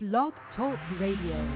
Blog Talk Radio.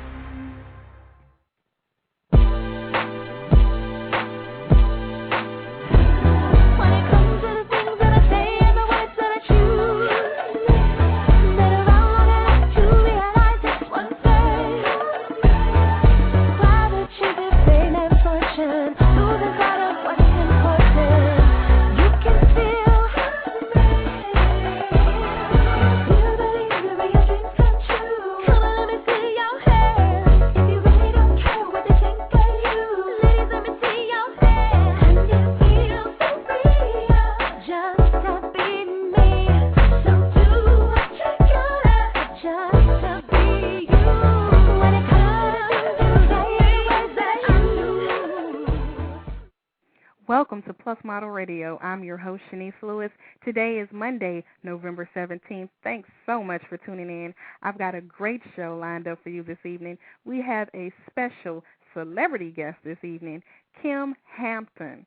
Welcome to Plus Model Radio. I'm your host, Shanice Lewis. Today is Monday, November 17th. Thanks so much for tuning in. I've got a great show lined up for you this evening. We have a special celebrity guest this evening, Kym Hampton.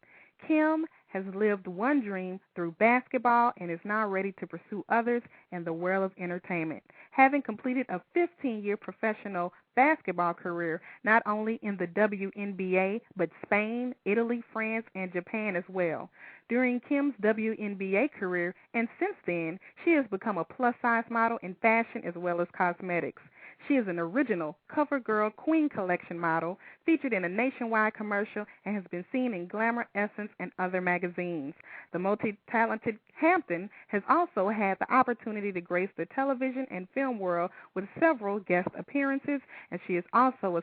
Kym has lived one dream through basketball and is now ready to pursue others in the world of entertainment. Having completed a 15-year professional basketball career, not only in the WNBA, but Spain, Italy, France, and Japan as well. During Kym's WNBA career, and since then, she has become a plus-size model in fashion as well as cosmetics. She is an original CoverGirl Queen Collection model, featured in a nationwide commercial, and has been seen in Glamour, Essence, and other magazines. The multi-talented Hampton has also had the opportunity to grace the television and film world with several guest appearances, and she is also a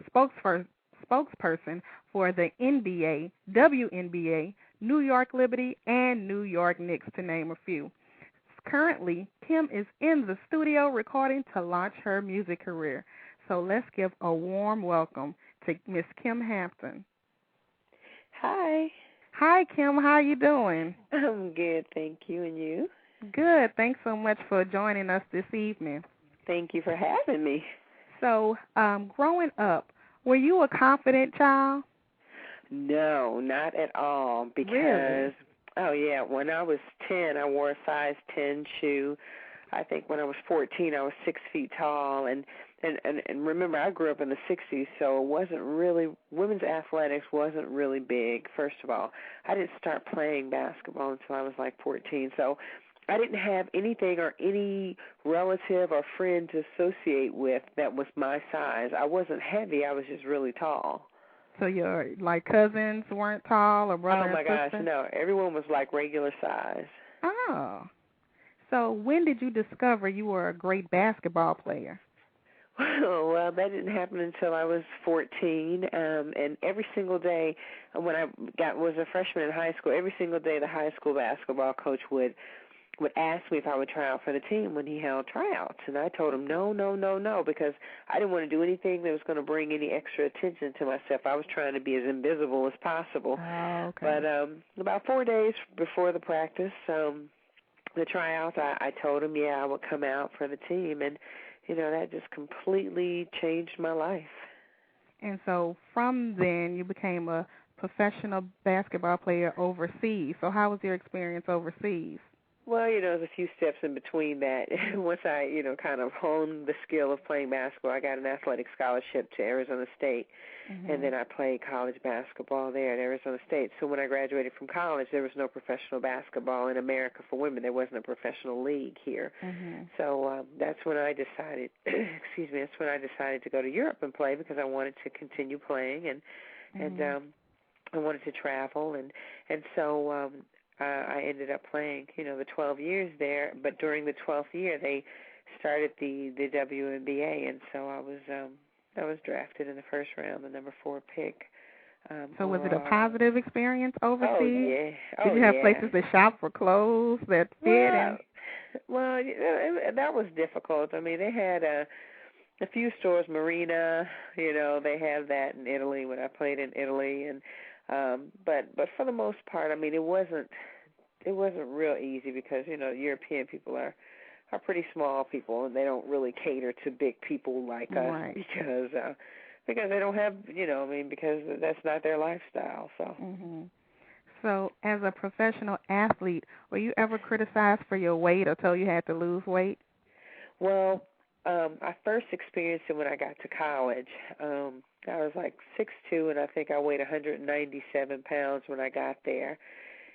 spokesperson for the NBA, WNBA, New York Liberty, and New York Knicks, to name a few. Currently, Kym is in the studio recording to launch her music career. So let's give a warm welcome to Miss Kym Hampton. Hi. Hi, Kym. How are you doing? I'm good, thank you. And you? Good. Thanks so much for joining us this evening. Thank you for having me. So, growing up, were you a confident child? No, not at all. Because Really? Oh, yeah. When I was 10, I wore a size 10 shoe. I think when I was 14, I was 6 feet tall. And remember, I grew up in the 60s, so it wasn't really, women's athletics wasn't really big, first of all. I didn't start playing basketball until I was like 14. So I didn't have anything or any relative or friend to associate with that was my size. I wasn't heavy. I was just really tall. So your cousins weren't tall or brother and sister? Oh, my gosh, no. Everyone was like regular size. Oh. So when did you discover you were a great basketball player? Well, that didn't happen until I was 14, and every single day when I was a freshman in high school, every single day the high school basketball coach would ask me if I would try out for the team when he held tryouts. And I told him no, because I didn't want to do anything that was going to bring any extra attention to myself. I was trying to be as invisible as possible. Oh, okay. But about 4 days before the practice, the tryouts, I told him, I would come out for the team. And, that just completely changed my life. And so from then you became a professional basketball player overseas. So how was your experience overseas? Well, there's a few steps in between that. Once I, kind of honed the skill of playing basketball, I got an athletic scholarship to Arizona State, and then I played college basketball there at Arizona State. So when I graduated from college, there was no professional basketball in America for women. There wasn't a professional league here. So that's when I decided, that's when I decided to go to Europe and play because I wanted to continue playing, and I wanted to travel, and so I ended up playing, the 12 years there. But during the 12th year, they started the WNBA, and so I was drafted in the first round, the number 4 pick. So was it a positive experience overseas? Oh, yeah. Did you have places to shop for clothes that fit? Well, that was difficult. I mean, they had a few stores, Marina, they have that in Italy when I played in Italy, and but for the most part, I mean, it wasn't real easy because European people are pretty small people, and they don't really cater to big people like us, right? Because they don't have because that's not their lifestyle. So. So, as a professional athlete, were you ever criticized for your weight or told you had to lose weight? Well, I first experienced it when I got to college. I was like 6'2", and I think I weighed 197 pounds when I got there.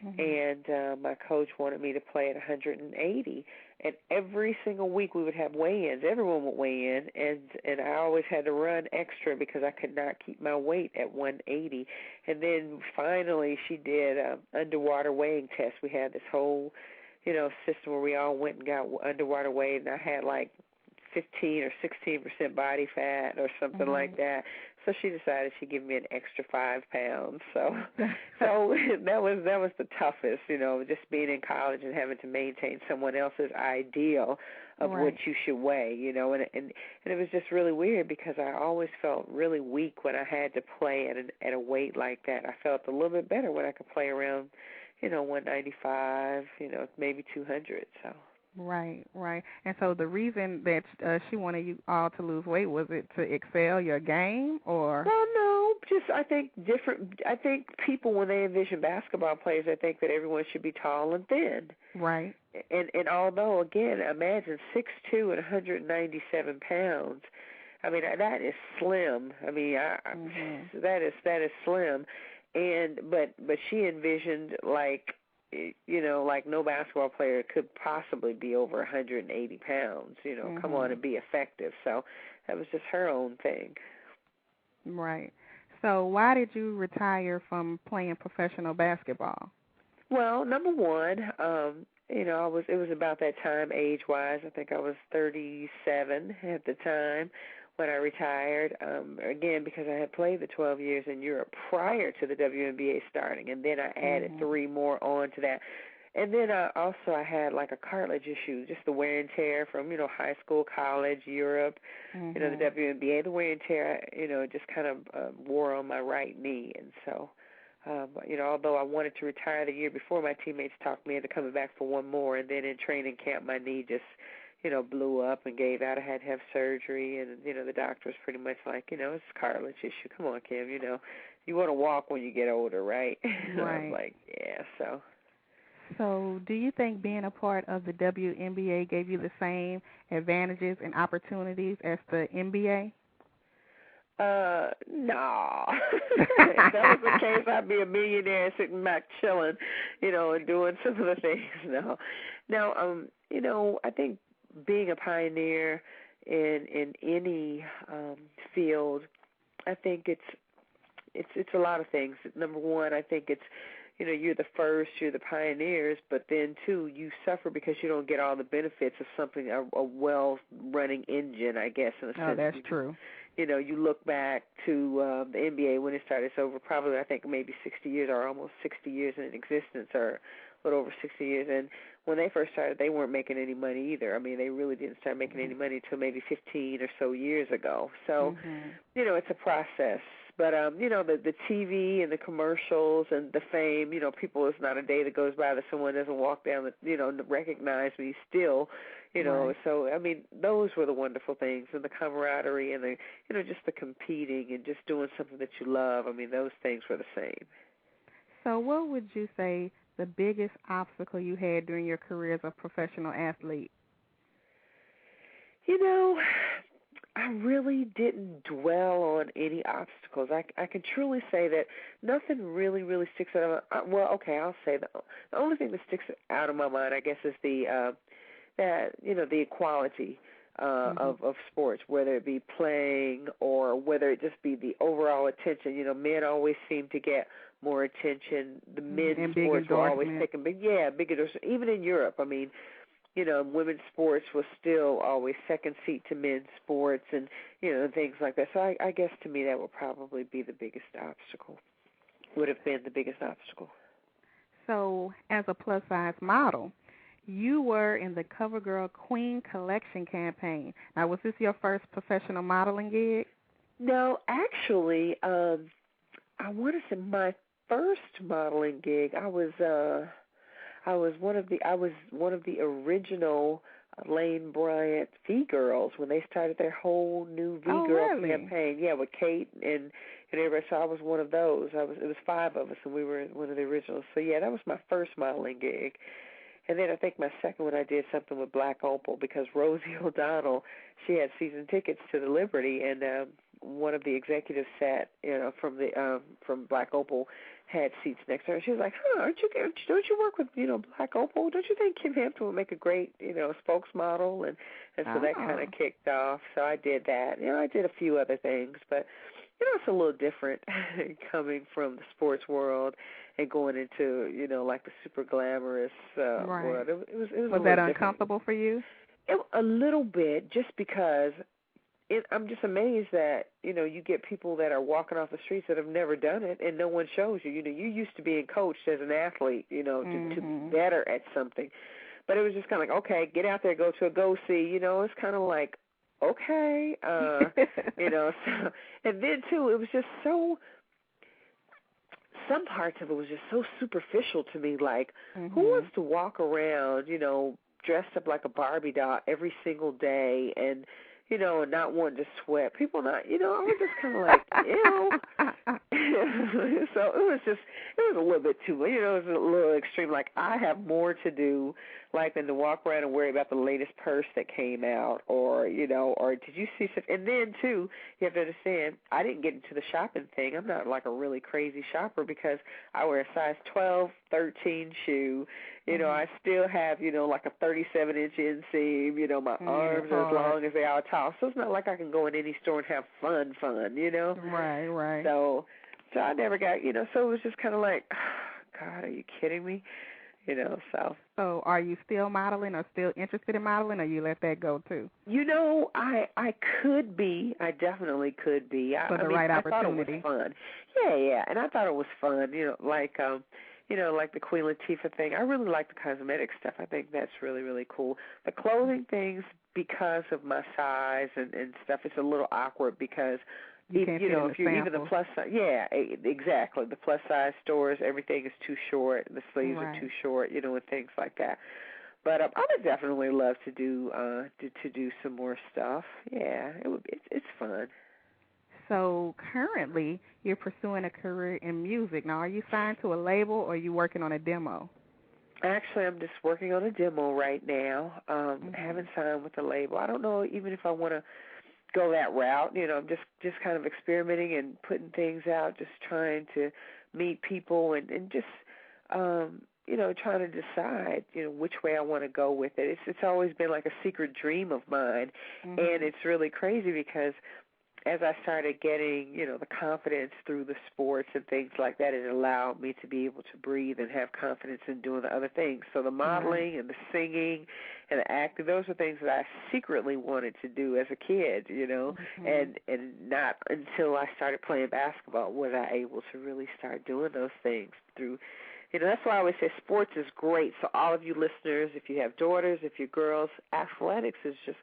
Mm-hmm. And my coach wanted me to play at 180. And every single week we would have weigh-ins. Everyone would weigh in, and I always had to run extra because I could not keep my weight at 180. And then finally she did an underwater weighing test. We had this whole, system where we all went and got underwater weighed, and I had like 15 or 16% body fat or something like that. So she decided she'd give me an extra 5 pounds. So that was the toughest, just being in college and having to maintain someone else's ideal of what you should weigh, and it was just really weird because I always felt really weak when I had to play at a weight like that. I felt a little bit better when I could play around, 195, maybe 200. So. Right. And so the reason that she wanted you all to lose weight, was it to excel your game, or? Well, no, just I think people, when they envision basketball players, I think that everyone should be tall and thin. Right. And although, again, imagine 6'2" and 197 pounds. I mean, that is slim. I mean, that is slim. But she envisioned like no basketball player could possibly be over 180 pounds, come on and be effective. So that was just her own thing. Right. So why did you retire from playing professional basketball? Well, number one, it was about that time age-wise. I think I was 37 at the time when I retired, again, because I had played the 12 years in Europe prior to the WNBA starting, and then I added 3 more on to that. And then I had like a cartilage issue, just the wear and tear from, high school, college, Europe, the WNBA, the wear and tear, just kind of wore on my right knee. And so, although I wanted to retire the year before, my teammates talked me into coming back for one more, and then in training camp, my knee just blew up and gave out. I had to have surgery, and, the doctor was pretty much like, it's a cartilage issue. Come on, Kym, you want to walk when you get older, right? Right. I was like, yeah, so. So do you think being a part of the WNBA gave you the same advantages and opportunities as the NBA? No. If that was the case, I'd be a millionaire sitting back chilling, and doing some of the things. No. Now, I think being a pioneer in any field, I think it's a lot of things. Number one, I think it's, you're the first, you're the pioneers, but then, two, you suffer because you don't get all the benefits of something, a well-running engine, I guess, in a sense. Oh, that's true. You look back to the NBA when it started. It's over probably, I think, maybe 60 years or almost 60 years in existence, or a little over 60 years. And when they first started, they weren't making any money either. I mean, they really didn't start making any money until maybe 15 or so years ago. So, it's a process. But, the TV and the commercials and the fame, people, it's not a day that goes by that someone doesn't walk down, recognize me still, Right. So, I mean, those were the wonderful things, and the camaraderie and just the competing and just doing something that you love. I mean, those things were the same. So what would you say the biggest obstacle you had during your career as a professional athlete? I really didn't dwell on any obstacles. I can truly say that nothing really, really sticks out. I'll say the only thing that sticks out of my mind, I guess, is the equality of sports, whether it be playing or whether it just be the overall attention. Men always seem to get more attention. The men's sports were always taking big endorsement. Even in Europe, I mean, women's sports was still always second seat to men's sports and, things like that. So I guess to me that would probably be the biggest obstacle, would have been the biggest obstacle. So as a plus-size model, you were in the CoverGirl Queen Collection campaign. Now, was this your first professional modeling gig? No, actually, I want to say my first modeling gig, I was one of the original Lane Bryant V-Girls when they started their whole new V-Girl campaign. Yeah, with Kate and everybody. So I was one of those. It was 5 of us, and we were one of the originals. So yeah, that was my first modeling gig. And then I think my second one, I did something with Black Opal because Rosie O'Donnell, she had season tickets to the Liberty, and one of the executives sat, from Black Opal, had seats next to her. She was like, don't you work with, Black Opal? Don't you think Kym Hampton would make a great, spokesmodel? And so that kind of kicked off. So I did that. I did a few other things, but it's a little different coming from the sports world and going into, like the super glamorous world. It was that uncomfortable for you? A little bit, just because I'm just amazed that, you get people that are walking off the streets that have never done it and no one shows you. You used to being coached as an athlete, to be better at something. But it was just kind of like, okay, get out there, go to a go-see. It's kind of like, okay, so, and then, too, it was just so, some parts of it was just so superficial to me, like, who wants to walk around, dressed up like a Barbie doll every single day and, and not wanting to sweat. People not, I was just kind of like, ew. So it was a little bit too, it was a little extreme. Like, I have more to do, like, than to walk around and worry about the latest purse that came out, or, or did you see such, and then, too, you have to understand, I didn't get into the shopping thing. I'm not, like, a really crazy shopper because I wear a size 12, 13 shoe. I still have, like a 37-inch inseam, my arms are as long as they are tall. So it's not like I can go in any store and have fun, Right. So I never got, so it was just kind of like, God, are you kidding me? So. So are you still modeling or still interested in modeling, or you let that go too? I could be. I definitely could be. For the right opportunity. I thought it was fun. Yeah, and I thought it was fun, like the Queen Latifah thing. I really like the cosmetic stuff. I think that's really, really cool. The clothing things, because of my size and stuff, it's a little awkward because, if you're even the plus size, yeah, exactly. The plus size stores, everything is too short. The sleeves are too short, and things like that. But I would definitely love to do some more stuff. Yeah, it's fun. So currently, you're pursuing a career in music. Now, are you signed to a label, or are you working on a demo? Actually, I'm just working on a demo right now. I haven't signed with a label. I don't know even if I want to go that route. I'm just kind of experimenting and putting things out, just trying to meet people and just, trying to decide, which way I want to go with it. It's always been like a secret dream of mine, and it's really crazy because as I started getting, the confidence through the sports and things like that, it allowed me to be able to breathe and have confidence in doing the other things. So the modeling and the singing and the acting, those are things that I secretly wanted to do as a kid, and not until I started playing basketball was I able to really start doing those things through. That's why I always say sports is great. So all of you listeners, if you have daughters, if you're girls, athletics is just,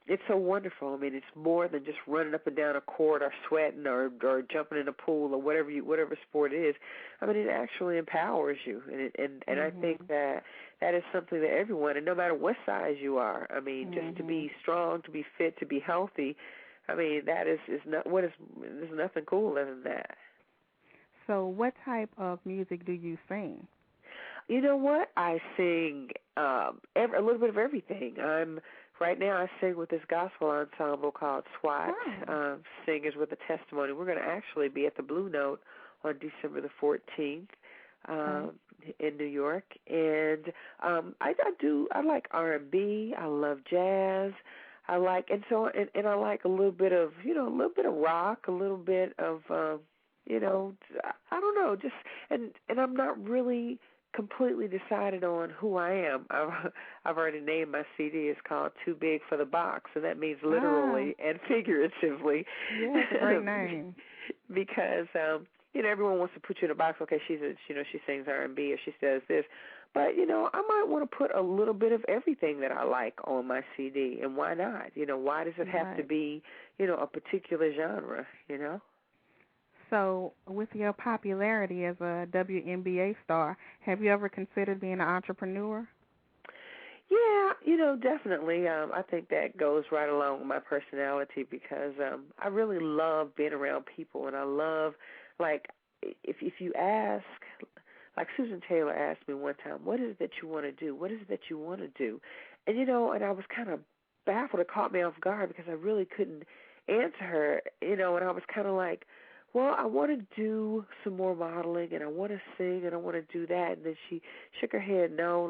it's so wonderful. I mean, it's more than just running up and down a court or sweating or jumping in a pool or whatever sport it is. I mean, it actually empowers you, and I think that is something that everyone, and no matter what size you are, I mean, just to be strong, to be fit, to be healthy. I mean, that is not there's nothing cooler than that. So, what type of music do you sing? You know what? I sing a little bit of everything. Right now I sing with this gospel ensemble called SWAT, Singers with a Testimony. We're going to actually be at the Blue Note on December the 14th in New York. And I like R&B. I love jazz. I like a little bit of, a little bit of rock, a little bit of, I don't know, just, and I'm not really completely decided on who I am. I've already named my CD. It's called Too Big for the Box, and that means literally and figuratively. Yeah, that's a great name. Because everyone wants to put you in a box. Okay, she sings R&B or she says this, but I might want to put a little bit of everything that I like on my CD, and why not? Why does it have to be a particular genre? So, with your popularity as a WNBA star, have you ever considered being an entrepreneur? Yeah, definitely. I think that goes right along with my personality because I really love being around people, and I love, like, if you ask, Like Susan Taylor asked me one time, what is it that you want to do? What is it that you want to do? And, and I was kind of baffled. It caught me off guard because I really couldn't answer her, and I was kind of like, well, I want to do some more modeling, and I want to sing, and I want to do that. And then she shook her head, no,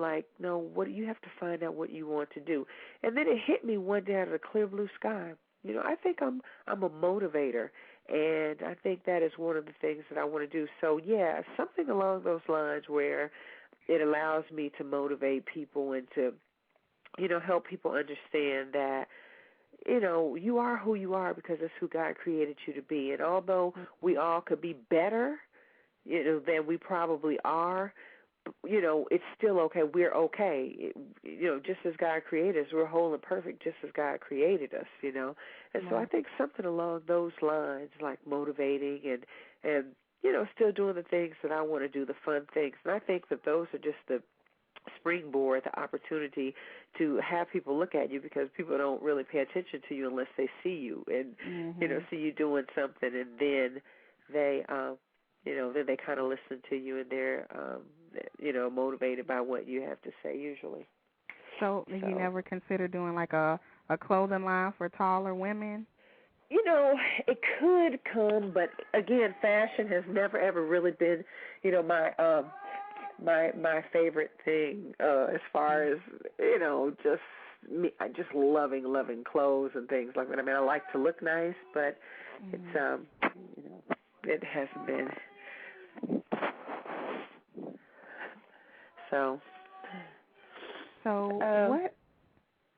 what you have to find out what you want to do. And then it hit me one day out of the clear blue sky. I think I'm a motivator, and I think that is one of the things that I want to do. So, yeah, something along those lines where it allows me to motivate people and to, help people understand that, you are who you are because that's who God created you to be. And although we all could be better, than we probably are, it's still okay. We're okay. Just as God created us, we're whole and perfect just as God created us, And so I think something along those lines, like motivating and still doing the things that I want to do, the fun things. And I think that those are just the springboard, the opportunity to have people look at you, because people don't really pay attention to you unless they see you and see you doing something, and then they then they kind of listen to you, and they're motivated by what you have to say usually. So you never consider doing like a clothing line for taller women? It could come, but again, fashion has never ever really been my favorite thing as far as just me. I just loving clothes and things like that. I mean, I like to look nice, but it's it hasn't been. So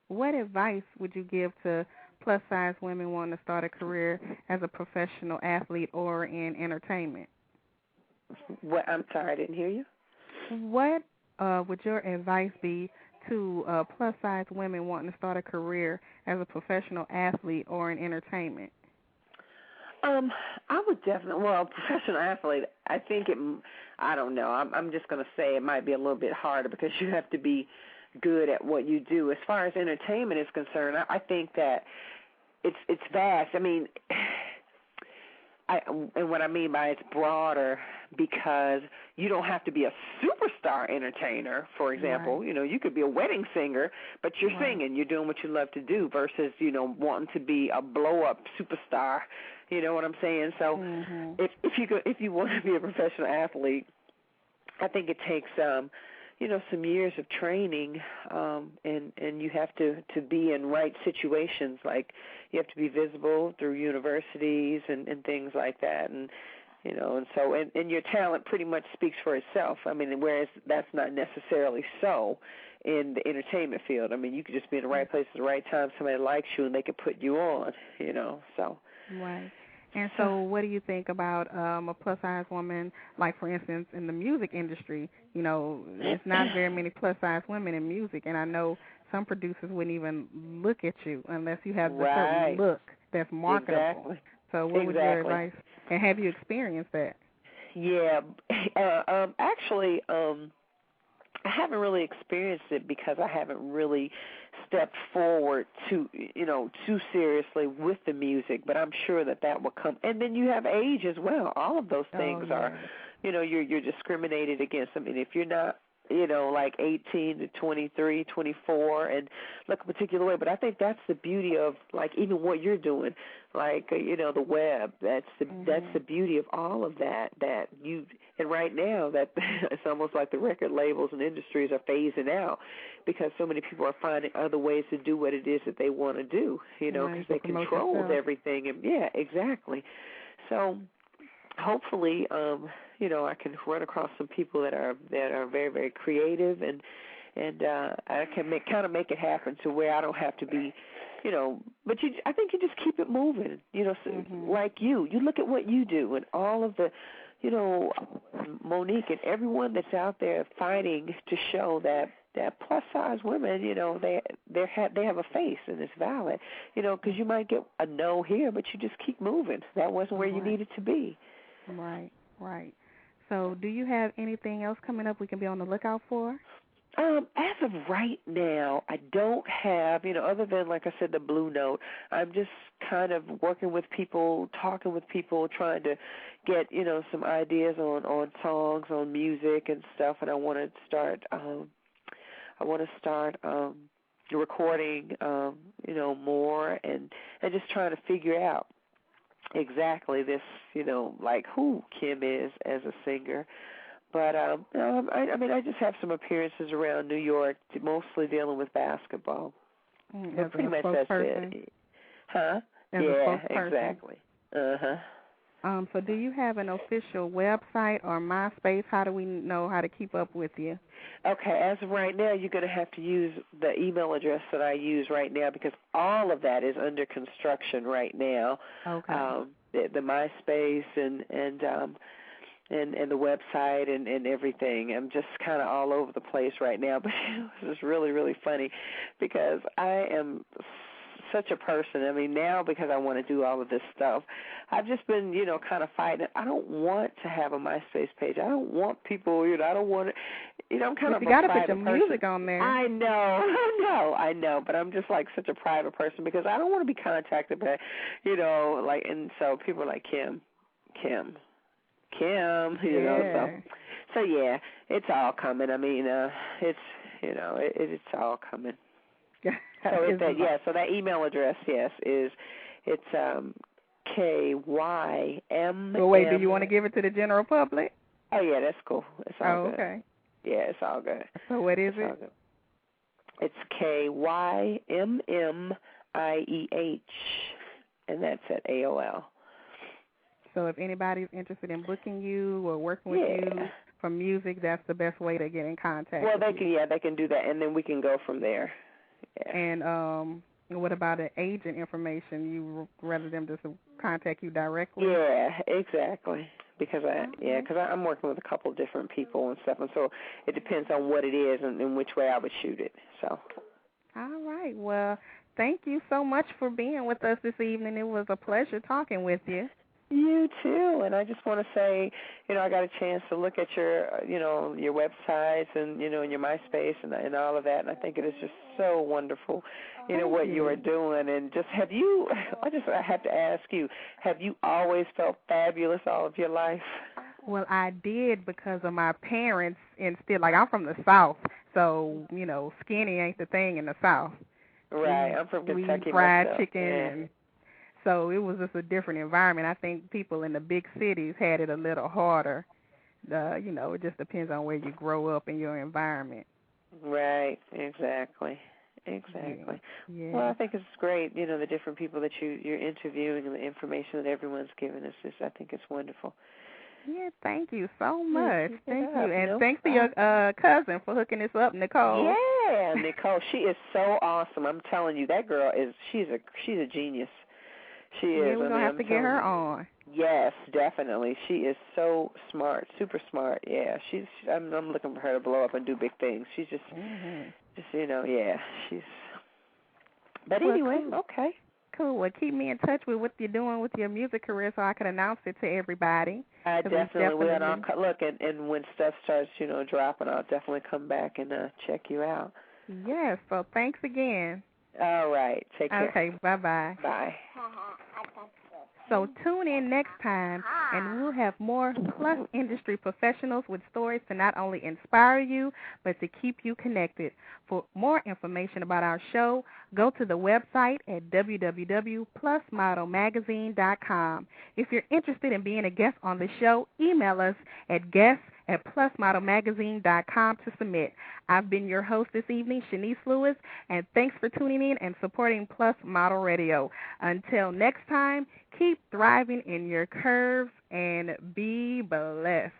what advice would you give to plus size women wanting to start a career as a professional athlete or in entertainment? What? I'm sorry, I didn't hear you. What would your advice be to plus-size women wanting to start a career as a professional athlete or in entertainment? I would definitely, professional athlete, I think I don't know. I'm just going to say it might be a little bit harder because you have to be good at what you do. As far as entertainment is concerned, I think that it's vast. I mean, and what I mean by it's broader because you don't have to be a superstar entertainer, for example. Right. You could be a wedding singer, but you're singing. You're doing what you love to do versus, wanting to be a blow-up superstar. You know what I'm saying? So if you want to be a professional athlete, I think it takes some years of training, and you have to be in right situations. Like you have to be visible through universities and things like that, and and your talent pretty much speaks for itself. I mean, whereas that's not necessarily so in the entertainment field. I mean, you could just be in the right place at the right time. Somebody likes you, and they could put you on. So. Right. And so what do you think about a plus-size woman, like, for instance, in the music industry? There's not very many plus-size women in music, and I know some producers wouldn't even look at you unless you have the certain look that's marketable. Exactly. So what would your advice, and have you experienced that? Yeah. Actually, I haven't really experienced it because I haven't really stepped forward too seriously with the music, but I'm sure that will come. And then you have age as well. All of those things are, you're discriminated against. I mean, if you're not, like 18 to 23, 24, and look a particular way. But I think that's the beauty of, like, even what you're doing, like, the web. That's the beauty of all of that and right now that it's almost like the record labels and industries are phasing out because so many people are finding other ways to do what it is that they want to do, because they control everything. And yeah, exactly. So hopefully, I can run across some people that are very, very creative, and I can make it happen to where I don't have to be, But I think you just keep it moving, so like you look at what you do and all of the, Monique and everyone that's out there fighting to show that plus size women, they have a face and it's valid, because you might get a no here, but you just keep moving. That wasn't where you needed to be. Right. So do you have anything else coming up we can be on the lookout for? As of right now, I don't have, other than, like I said, the Blue Note. I'm just kind of working with people, talking with people, trying to get, some ideas on songs, on music and stuff. And I want to start, recording, more and just trying to figure out exactly this, like who Kym is as a singer. But, I just have some appearances around New York, mostly dealing with basketball. As pretty much that's it. Huh? As yeah, exactly. Uh-huh. So do you have an official website or MySpace? How do we know how to keep up with you? Okay, as of right now, you're going to have to use the email address that I use right now because all of that is under construction right now. Okay. The MySpace and the website and everything. I'm just kind of all over the place right now, but this is really, really funny because I am such a person. I mean, now because I want to do all of this stuff, I've just been, kind of fighting. I don't want to have a MySpace page. I don't want people, I don't want to, I'm kind of a private person. You got to put your music on there. I know, but I'm just like such a private person because I don't want to be contacted by, and so people are like, Kym, so yeah, it's all coming. I mean, it's all coming. So that email address, yes, it's KYM. Well, wait, do you want to give it to the general public? Oh yeah, that's cool. It's all good. Okay. Yeah, it's all good. So what is it? It's KYMMIEH, and that's at AOL. So if anybody's interested in booking you or working with you for music, that's the best way to get in contact. Well, they can do that, and then we can go from there. Yeah. And what about the agent information? You rather them just contact you directly? Yeah, exactly. Because I'm working with a couple of different people and stuff, and so it depends on what it is and which way I would shoot it. So. All right. Well, thank you so much for being with us this evening. It was a pleasure talking with you. You too, and I just want to say, I got a chance to look at your, your websites and, and your MySpace and all of that, and I think it is just so wonderful, what you are doing. And just I have to ask you, have you always felt fabulous all of your life? Well, I did because of my parents, and still, I'm from the South, so, skinny ain't the thing in the South. Right, I'm from Kentucky. We eat fried myself. chicken and so it was just a different environment. I think people in the big cities had it a little harder. It just depends on where you grow up in your environment. Right, exactly. Yeah. Well, I think it's great, the different people that you're interviewing and the information that everyone's giving us. I think it's wonderful. Yeah, thank you so much. Thank you. And thanks to your cousin for hooking us up, Nicole. Yeah, Nicole. She is so awesome. I'm telling you, that girl she's a genius. She is. Yeah, we're going to have to get her on. Yes, definitely. She is so smart, super smart. Yeah, I'm looking for her to blow up and do big things. She's just she's. But anyway, cool. Okay. Cool. Well, keep me in touch with what you're doing with your music career so I can announce it to everybody. I definitely will. And I'll look, and when stuff starts, dropping, I'll definitely come back and check you out. Yes. So thanks again. All right. Take care. Okay. Bye-bye. Bye. So tune in next time, and we'll have more Plus industry professionals with stories to not only inspire you, but to keep you connected. For more information about our show, go to the website at www.plusmodelmagazine.com. If you're interested in being a guest on the show, email us at guests@plusmodelmagazine.com to submit. I've been your host this evening, Shanice Lewis, and thanks for tuning in and supporting Plus Model Radio. Until next time, keep thriving in your curves and be blessed.